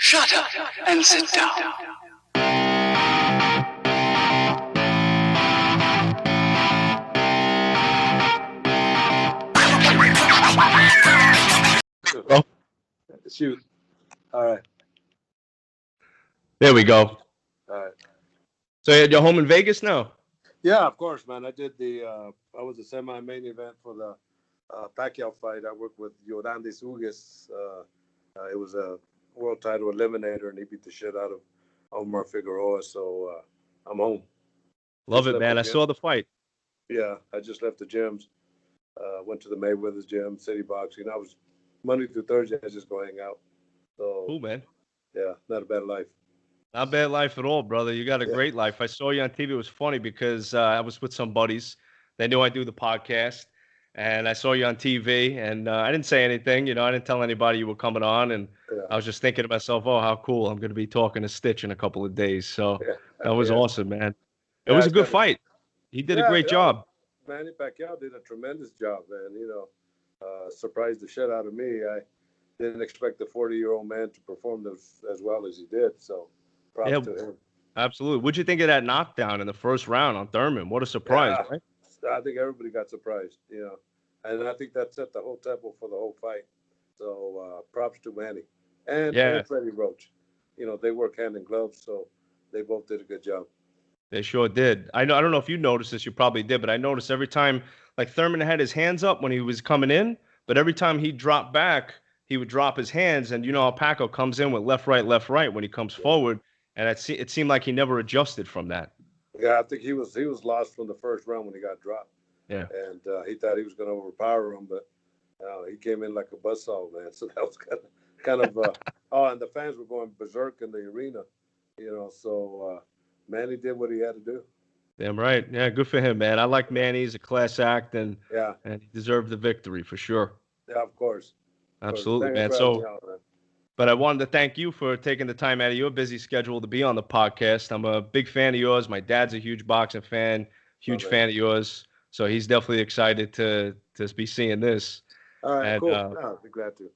Shut up and sit down. Oh, Shoot. All right. there we go. All right. So you're home in Vegas now? Yeah, of course, man. I did I was the semi-main event for the Pacquiao fight. I worked with Duran. It was a world title eliminator, and he beat the shit out of Omar Figueroa. So I'm home. Love Just it, left the man. I gym. saw the fight. Yeah, I just left the gyms. Went to the Mayweather's gym, City Boxing. I was Monday through Thursday. I just go hang out. So Cool, man. yeah, not a bad life. Not bad life at all, brother. You got a Yeah. great life. I saw you on TV. It was funny because I was with some buddies. They knew I do the podcast, and I saw you on TV. And I didn't say anything. I didn't tell anybody you were coming on. And Yeah. I was just thinking to myself, oh, how cool. I'm going to be talking to Stitch in a couple of days. So Yeah. that was Yeah. awesome, man. It Yeah. was a It's good kind of fight. He did a yeah. great Yeah. job. Manny Pacquiao did a tremendous job, man. Surprised the shit out of me. I didn't expect the 40-year-old man to perform as well as he did. So, props Yeah, to him. absolutely. What'd you think of that knockdown in the first round on Thurman? What a surprise, Yeah, right? I think everybody got surprised, and I think that set the whole tempo for the whole fight. So, props to Manny Yeah, and Freddie Roach. They work hand in glove, so they both did a good job. they sure did. I know. I don't know if you noticed this. You probably did, but I noticed every time, like Thurman had his hands up when he was coming in, but every time he dropped back, he would drop his hands, and you know how Paco comes in with left, right when he comes Yeah, forward, and it seemed like he never adjusted from that. yeah. I think he was lost from the first round when he got dropped, Yeah, and he thought he was going to overpower him, but he came in like a buzzsaw, man. So that was kind of. Oh, and the fans were going berserk in the arena, So Manny did what he had to do. damn right. Yeah, good for him, man. I like Manny. He's a class act, Yeah, and he deserved the victory for sure. yeah, of course. Of course. Absolutely, Thanks man. for having me So. out, man. But I wanted to thank you for taking the time out of your busy schedule to be on the podcast. I'm a big fan of yours. My dad's a huge boxing fan, Oh, huge man. fan of yours. So he's definitely excited to be seeing this. All right, And cool. No, I'll be glad to.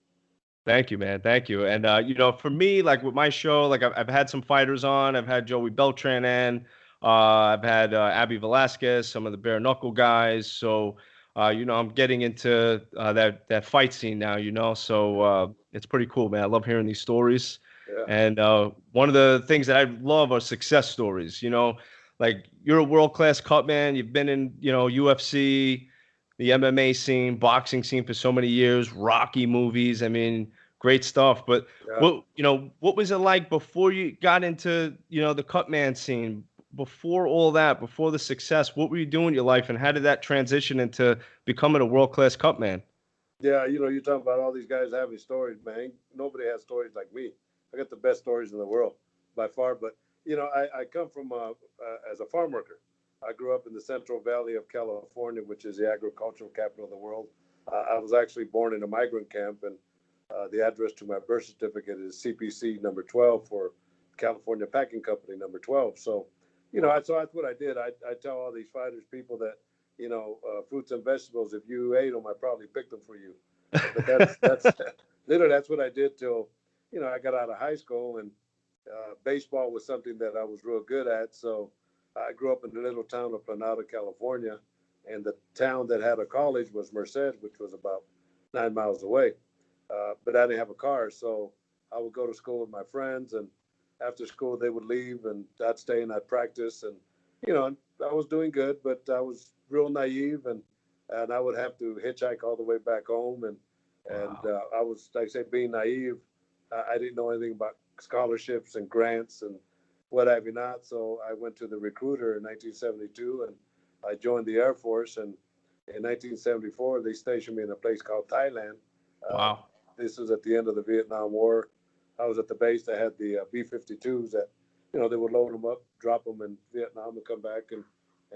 thank you, man. Thank you. And for me, like with my show, like I've had some fighters on. I've had Joey Beltran and I've had Abby Velasquez, some of the bare knuckle guys. So I'm getting into that fight scene now. So it's pretty cool, man. I love hearing these stories. Yeah. And one of the things that I love are success stories. Like you're a world class cut man. You've been in UFC, the MMA scene, boxing scene for so many years, Rocky movies. I mean, great stuff. But Yeah. what was it like before you got into, the cutman scene? Before all that, before the success, what were you doing in your life, and how did that transition into becoming a world-class cutman? Yeah, you're talking about all these guys having stories, man. Nobody has stories like me. I got the best stories in the world by far. But, I come from as a farm worker. I grew up in the Central Valley of California, which is the agricultural capital of the world. I was actually born in a migrant camp, and the address to my birth certificate is CPC number 12 for California Packing Company number 12. So, Wow. so that's what I did. I tell all these fighters, people that, fruits and vegetables, if you ate them, I probably picked them for you. But that's literally that's what I did till, I got out of high school, and baseball was something that I was real good at. So I grew up in the little town of Planada, California, and the town that had a college was Merced, which was about 9 miles away. But I didn't have a car, so I would go to school with my friends, and after school they would leave, and I'd stay and I'd practice, and I was doing good, but I was real naive, and I would have to hitchhike all the way back home, and Wow. I was, like I say, being naive. I didn't know anything about scholarships and grants and what have you not. So I went to the recruiter in 1972, and I joined the Air Force. And in 1974, they stationed me in a place called Thailand. Uh, Wow. this was at the end of the Vietnam War. I was at the base that had the B-52s that, they would load them up, drop them in Vietnam, and come back and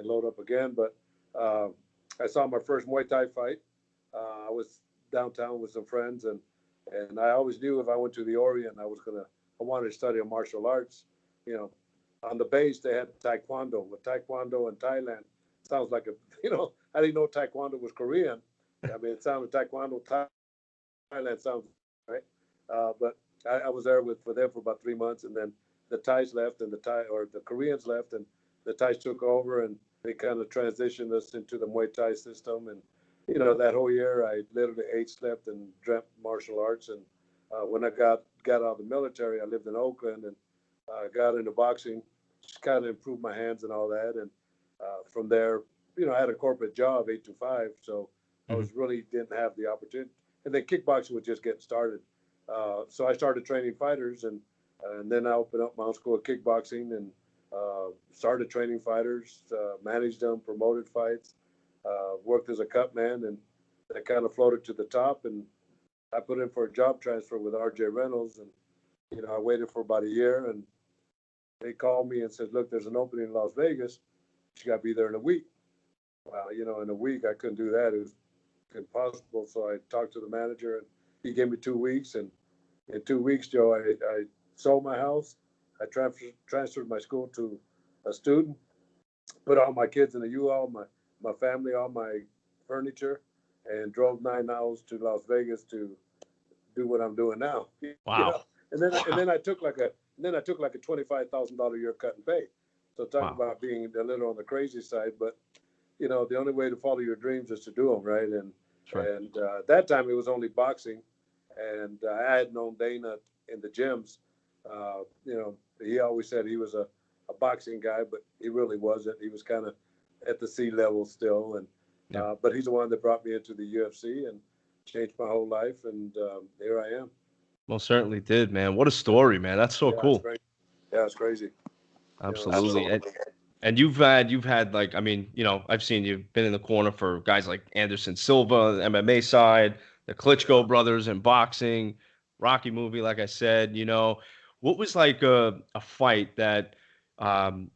load up again. But uh, I saw my first Muay Thai fight. I was downtown with some friends, and I always knew if I went to the Orient, I wanted to study martial arts. You know, on the base they had Taekwondo. With Taekwondo in Thailand, sounds like a I didn't know Taekwondo was Korean. I mean, it sounded Taekwondo Thailand sounds right, but I was there for them for about 3 months, and then the Thais left, and the Koreans left, and the Thais took over, and they kind of transitioned us into the Muay Thai system. And that whole year, I literally ate, slept, and dreamt martial arts. And when I got out of the military, I lived in Oakland, and got into boxing, just kind of improved my hands and all that. And from there, I had a corporate job, 8 to 5, so I Mhm. was really didn't have the opportunity. And then kickboxing was just getting started. So I started training fighters, and then I opened up my own school of kickboxing, and started training fighters, managed them, promoted fights, worked as a cutman, and that kind of floated to the top. And I put in for a job transfer with R.J. Reynolds, and I waited for about a year, and they called me and said, "Look, there's an opening in Las Vegas. You got to be there in a week." Well, in a week I couldn't do that. It was impossible. So I talked to the manager, and he gave me 2 weeks. And in 2 weeks, Joe, I sold my house. I transferred my school to a student, put all my kids in a U-Haul, my family, all my furniture, and drove 9 hours to Las Vegas to do what I'm doing now. You Wow. know, and then and Wow. then I took like a $25,000 a year cut and pay. So talk Wow. about being a little on the crazy side, but the only way to follow your dreams is to do them, right? And That's right. at that time it was only boxing, and I had known Dana in the gyms. He always said he was a boxing guy, but he really wasn't. He was kind of at the sea level still, and Yeah. but he's the one that brought me into the UFC and changed my whole life, and here I am. Most certainly did, man. What a story, man. That's so Yeah, it's cool. great. Yeah, it's crazy. Absolutely. So And you've had like, I mean, I've seen you've been in the corner for guys like Anderson Silva, the MMA side, the Klitschko brothers in boxing, Rocky movie, like I said, what was like a fight that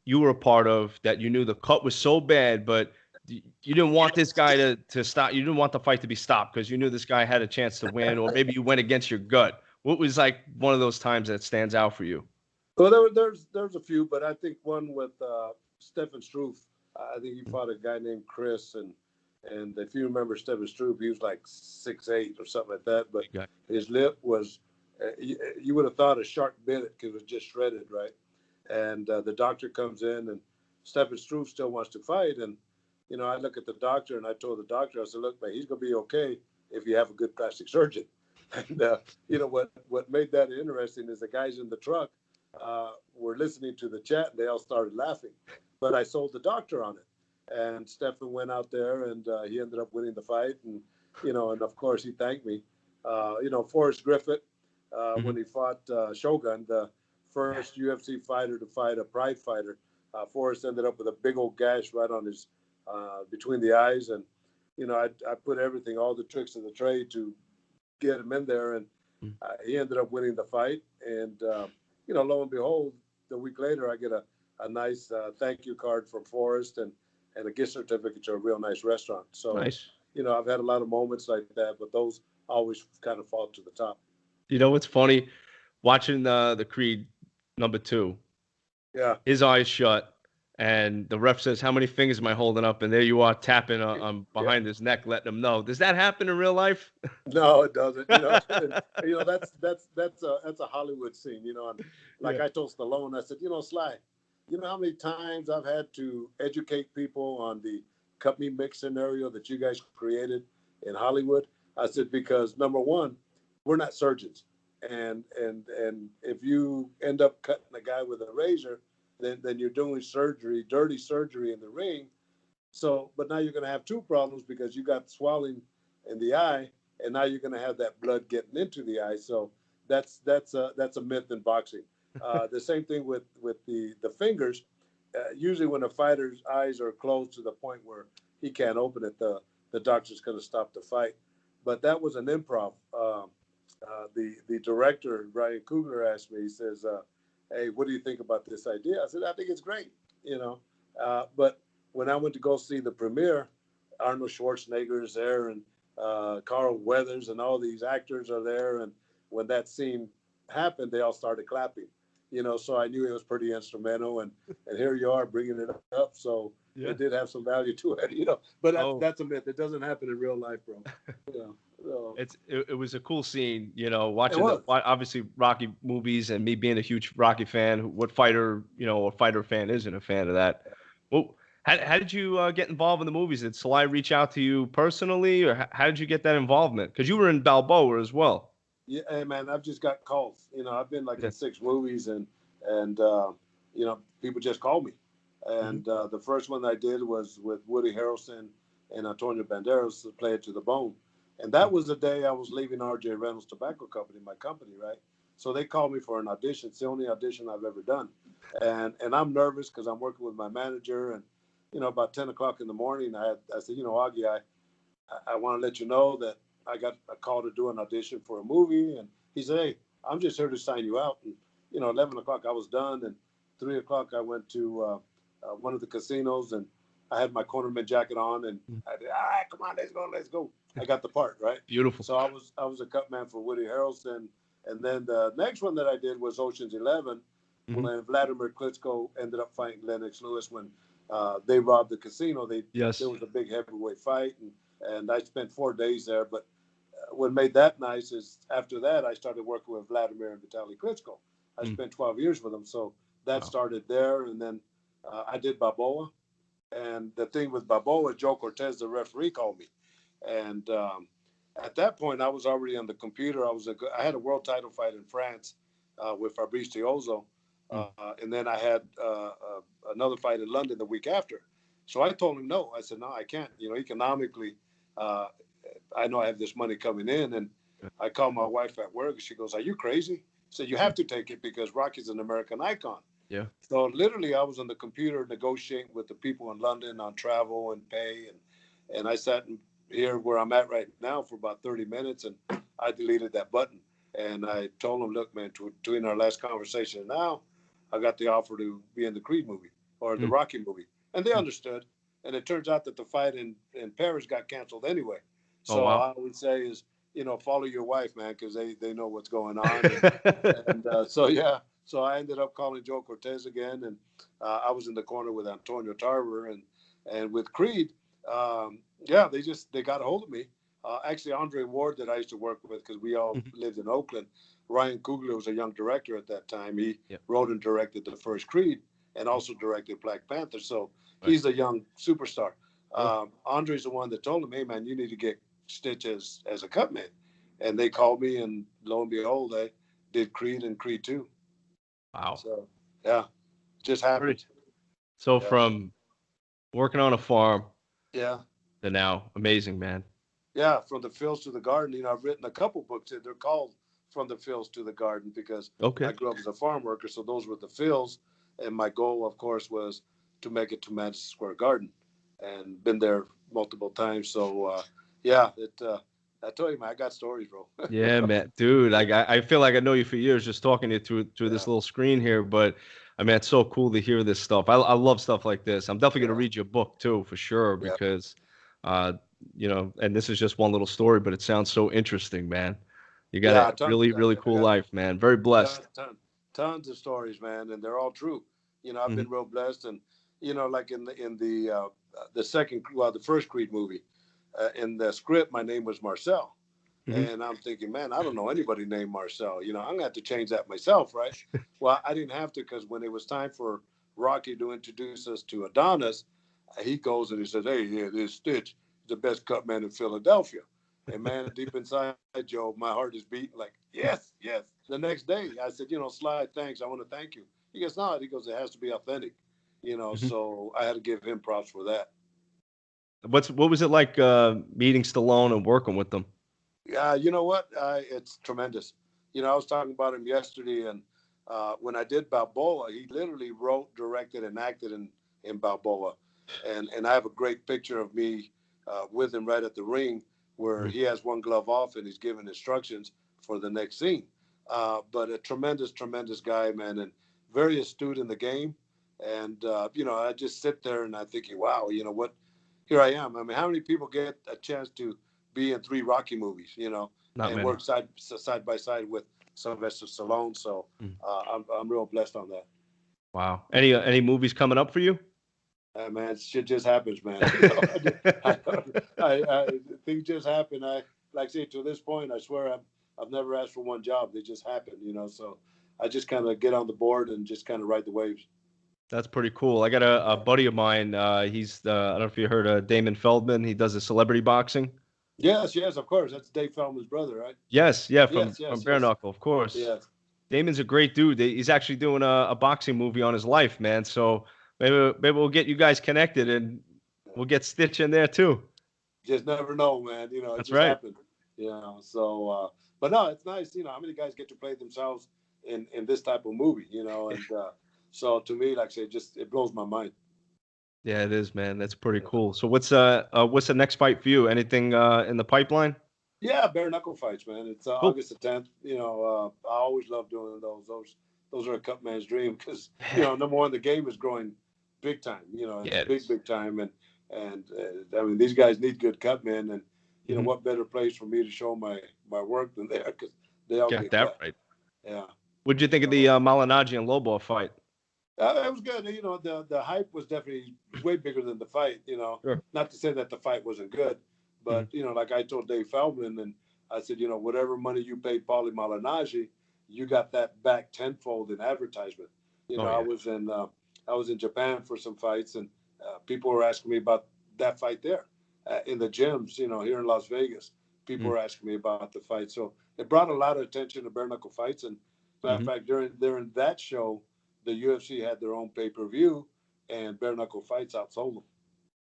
you were a part of that you knew the cut was so bad, but you didn't want this guy to stop. You didn't want the fight to be stopped because you knew this guy had a chance to win, or maybe you went against your gut. What was like one of those times that stands out for you? Well, there's a few, but I think one with Stefan Struve. I think he fought a guy named Chris, and if you remember Stefan Struve, he was like 6'8" or something like that, but Big guy. his lip was you would have thought a shark bit it because it was just shredded, right? And the doctor comes in, and Stefan Struve still wants to fight, and I look at the doctor, and I told the doctor, I said, "Look, man, he's gonna be okay if you have a good plastic surgeon." And what made that interesting is the guys in the truck were listening to the chat, and they all started laughing. But I sold the doctor on it, and Stefan went out there, and he ended up winning the fight, and and of course he thanked me. Forrest Griffith, when Hmm. he fought Shogun, the Yeah. first UFC fighter to fight a Pride fighter, Forrest ended up with a big old gash right on his between the eyes, and I put everything, all the tricks of the trade to get him in there, and he ended up winning the fight. And lo and behold, the week later, I get a nice thank you card from Forrest, and a gift certificate to a real nice restaurant. So, Nice. I've had a lot of moments like that, but those always kind of fall to the top. You know what's funny? Watching the Creed #2, Yeah, his eyes shut, and the ref says, "How many fingers am I holding up?" And there you are tapping yeah. behind his neck, letting him know. Does that happen in real life? No, it doesn't. That's a Hollywood scene. And like Yeah. I told Stallone, I said, Sly, you know how many times I've had to educate people on the cut me mix scenario that you guys created in Hollywood? I said because number one, we're not surgeons, and if you end up cutting a guy with a razor, then you're doing surgery, dirty surgery in the ring. So, but now you're going to have two problems because you got swelling in the eye, and now you're going to have that blood getting into the eye. So that's a myth in boxing. The same thing with the fingers. Usually, when a fighter's eyes are closed to the point where he can't open it, the doctor's going to stop the fight. But that was an improv. The director Ryan Coogler asked me. He says, "Hey, what do you think about this idea?" I said, "I think it's great." But when I went to go see the premiere, Arnold Schwarzenegger is there, and Carl Weathers, and all these actors are there. And when that scene happened, they all started clapping. So I knew it was pretty instrumental. And here you are bringing it up. So Yeah. it did have some value to it. But that's Oh, that's a myth. It doesn't happen in real life, bro. Yeah. So it was a cool scene, it watching was. obviously Rocky movies and me being a huge Rocky fan. What fighter, a fighter fan isn't a fan of that? Well, how did you get involved in the movies? Did Sly reach out to you personally, or how did you get that involvement? Because you were in Balboa as well. Yeah, hey man, I've just got calls. I've been like Yeah. in 6 movies, and people just call me. Hmm. And the first one I did was with Woody Harrelson and Antonio Banderas to Play It to the Bone. And that was the day I was leaving R.J. Reynolds Tobacco Company, my company, right? So they called me for an audition. It's the only audition I've ever done, and I'm nervous because I'm working with my manager. And about 10 o'clock in the morning, I said, Augie, I want to let you know that I got a call to do an audition for a movie. And he said, hey, I'm just here to sign you out. And, 11 o'clock I was done. And 3 o'clock I went to one of the casinos and I had my cornerman jacket on. And I did, all right, come on, let's go, let's go. I got the part, right? Beautiful. So I was a cut man for Woody Harrelson. And then the next one that I did was Ocean's 11 Hmm. when Vladimir Klitschko ended up fighting Lennox Lewis when they robbed the casino. There Yes. was a big heavyweight fight. And I spent 4 days there. But what made that nice is after that, I started working with Vladimir and Vitaly Klitschko. I Mm. spent 12 years with them. So that Wow. started there. And then I did Balboa. And the thing with Balboa, Joe Cortez, the referee, called me. And at that point, I was already on the computer. I had a world title fight in France with Fabrice Tiozo. Mm. And then I had another fight in London the week after. So I told him no. I said, no, I can't. Economically, uh, I know I have this money coming in. And I called my wife at work. And she goes, are you crazy? I said, you have to take it because Rocky's an American icon. Yeah. So literally, I was on the computer negotiating with the people in London on travel and pay, and I sat here where I'm at right now for about 30 minutes, and I deleted that button. And I told them, look, man, between our last conversation and now, I got the offer to be in the Creed movie or the Mm. Rocky movie, and they Mm. understood. And it turns out that the fight in Paris got canceled anyway. Oh So wow. I would say is follow your wife, man, because they know what's going on, and so yeah. So I ended up calling Joe Cortez again, and I was in the corner with Antonio Tarver and with Creed. Yeah, they got a hold of me. Actually, Andre Ward that I used to work with because we all Mhm. lived in Oakland. Ryan Coogler was a young director at that time. He Yeah. wrote and directed the first Creed and also directed Black Panther. So Right. he's a young superstar. Sure. Andre's the one that told him, "Hey man, you need to get Stitch as a cut man." And they called me, and lo and behold, I did Creed and Creed 2. Wow. So yeah, just Pretty. happened. So Yeah, from working on a farm yeah, to now, amazing, man. yeah. From the fields to the garden. I've written a couple books. They're called From the Fields to the Garden because I Okay. grew up as a farm worker. So those were the fields, and my goal, of course, was to make it to Madison Square Garden, and been there multiple times. So yeah, it. I told you, man, I got stories, bro. Yeah, man, dude. Like I feel like I know you for years just talking to you through Yeah, this little screen here. But I mean, it's so cool to hear this stuff. I love stuff like this. I'm definitely gonna yeah, read your book too, for sure, yeah, because uh, and this is just one little story, but it sounds so interesting, man. You got yeah. a Tons of really, that, really man. I cool got life, man. Very tons, blessed. tons of stories, man, and they're all true. I've Hmm. been real blessed, and like the second, well, the first Creed movie, in the script, my name was Marcel, Hmm. and I'm thinking, man, I don't know anybody named Marcel. I'm gonna have to change that myself, right? Well, I didn't have to because when it was time for Rocky to introduce us to Adonis, he goes and he says, "Hey, yeah, this Stitch, the best cut man in Philadelphia." And man, deep inside, Joe, my heart is beating like, yes, yes. The next day, I said, Sly, thanks. I want to thank you. He goes, no, he goes, it has to be authentic. Hmm. So I had to give him props for that. What was it like meeting Stallone and working with them? Yeah, you know what? It's tremendous. I was talking about him yesterday, and when I did Balboa, he literally wrote, directed, and acted in Balboa, and I have a great picture of me with him right at the ring where Mhm. he has one glove off and he's giving instructions for the next scene. But a tremendous, tremendous guy, man, and very astute in the game. And I just sit there and I think, wow, what? Here I am. I mean, how many people get a chance to be in 3 Rocky movies, Not and many. work side by side with Sylvester Stallone. So Mm. I'm real blessed on that. Wow. Any movies coming up for you? Man, shit just happens, man. I, things just happen. like I say, to this point, I swear I've never asked for one job. They just happen, you know. So I just kind of get on the board and just kind of ride the waves. That's pretty cool. I got a buddy of mine. He's I don't know if you heard of Damon Feldman. He does the celebrity boxing. Yes, yes, of course. That's Dave Feldman's brother, right? Yes, yeah, Yes, from yes, Bare yes, Knuckle, of course. yes. Damon's a great dude. He's actually doing a boxing movie on his life, man. So maybe we'll get you guys connected and we'll get Stitch in there too. Just never know, man. You know, it That's just right. happened. You know, so but no, it's nice. You know, how many guys get to play themselves in this type of movie? You know, and so to me, like I say, just it blows my mind. Yeah, it is, man. That's pretty cool. So what's the next fight for you? Anything in the pipeline? Yeah, bare knuckle fights, man. It's Cool. August the 10th. You know, I always love doing those. Those are a cut man's dream because you know, number one, the game is growing big time. You know, it's Yeah, it big, is. big time, and I mean, these guys need good cut men, and you know, Mhm. what better place for me to show my work than there because they all Got get that cut. right. Yeah. What'd you think of So, the Malignaggi and Lobo fight? it was good. You know, the hype was definitely way bigger than the fight. You know, Sure. not to say that the fight wasn't good, but Mhm. you know, like I told Dave Feldman, and I said, you know, whatever money you paid Paulie Malignaggi, you got that back tenfold in advertisement. You know, Oh yeah. I was in Japan for some fights, and people were asking me about that fight there in the gyms. You know, here in Las Vegas, people Mm-hmm. were asking me about the fight. So it brought a lot of attention to bare knuckle fights. And matter of Mm-hmm. fact, during that show the UFC had their own pay per view, and bare knuckle fights outsold them.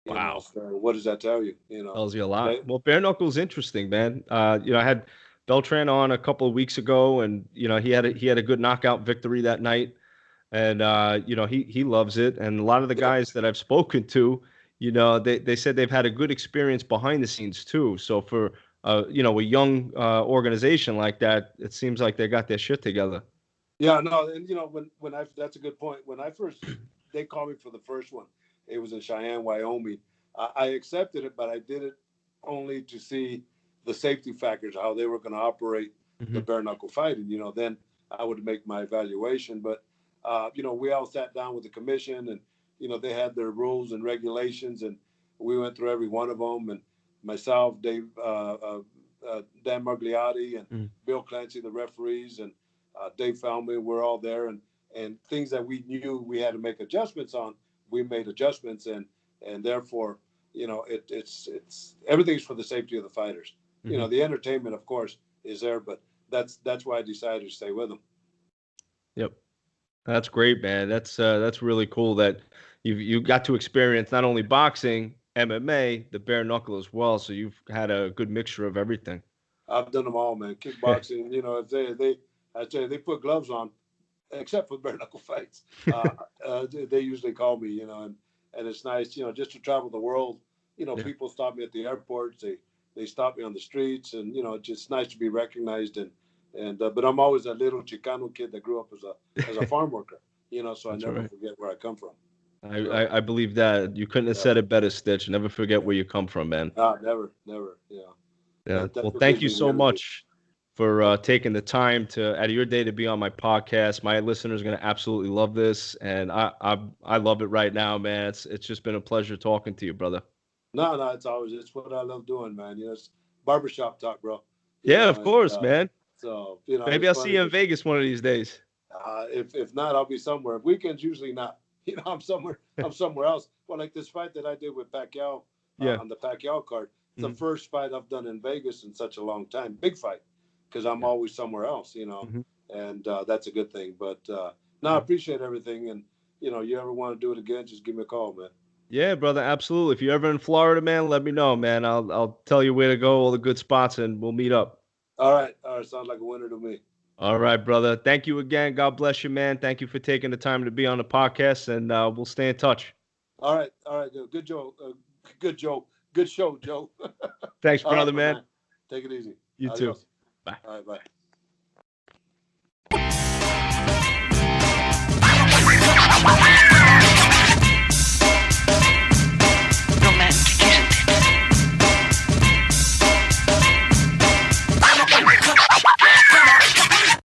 You know, Wow. so what does that tell you? You know, Tells you a lot. they, Well, bare knuckle's interesting, man. I had Beltran on a couple of weeks ago, and he had a good knockout victory that night, and he loves it. And a lot of the yeah, guys that I've spoken to, they said they've had a good experience behind the scenes too. So for a young organization like that, it seems like they got their shit together. yeah, no, and you know when I that's a good point. When I first they called me for the first one, it was in Cheyenne, Wyoming. I accepted it, but I did it only to see the safety factors, how they were going to operate the Hmm. bare knuckle fighting. You know, then I would make my evaluation. But you know, we all sat down with the commission, and you know, they had their rules and regulations, and we went through every one of them. And myself, Dave, Dan Margliotti, and Bill Clancy, the referees, and Dave Feldman, we're all there, and things that we knew we had to make adjustments on, we made adjustments, and therefore, you know, it's everything's for the safety of the fighters. You Hmm. know, the entertainment, of course, is there, but that's why I decided to stay with them. Yep. That's great, man. That's really cool that you got to experience not only boxing, MMA, the bare knuckle as well. So you've had a good mixture of everything. I've done them all, man. Kickboxing, you know, if I tell you, they put gloves on, except for bare knuckle fights. They usually call me, you know, and it's nice, you know, just to travel the world. You know, Yeah. people stop me at the airports. They stop me on the streets, and you know, it's just nice to be recognized. And but I'm always a little Chicano kid that grew up as a farm worker. You know, so I That's never right. forget where I come from. I, So I, I believe that. You couldn't have yeah, said it better, Stitch. Never forget where you come from, man. never, never. Yeah, Yeah. that's Well, what thank gives you me the so energy. much for taking the time out of your day to be on my podcast. My listeners are going to absolutely love this, and I love it right now, man. It's just been a pleasure talking to you, brother. No, no, it's what I love doing, man. You know, it's barbershop talk, bro. You Yeah, know, of and course, man. so you know, Maybe it's I'll see funny you in because Vegas one of these days. if not, I'll be somewhere. Weekends usually not. You know, I'm somewhere else. Well, like this fight that I did with Pacquiao Yeah. on the Pacquiao card. It's the Hmm. first fight I've done in Vegas in such a long time. Big fight, because I'm Yeah. always somewhere else. You know, Hmm. and that's a good thing. But no, I appreciate everything. And you know, you ever want to do it again, just give me a call, man. Yeah, brother, absolutely. If you're ever in Florida, man, let me know, man. I'll tell you where to go, all the good spots, and we'll meet up. All right, sounds like a winner to me. All right, brother. Thank you again. God bless you, man. Thank you for taking the time to be on the podcast, and we'll stay in touch. All right, good Joe, good Joe, good show, Joe. Thanks, All right, brother, my man. man, take it easy. You too. Adios. Bye. All right, bye.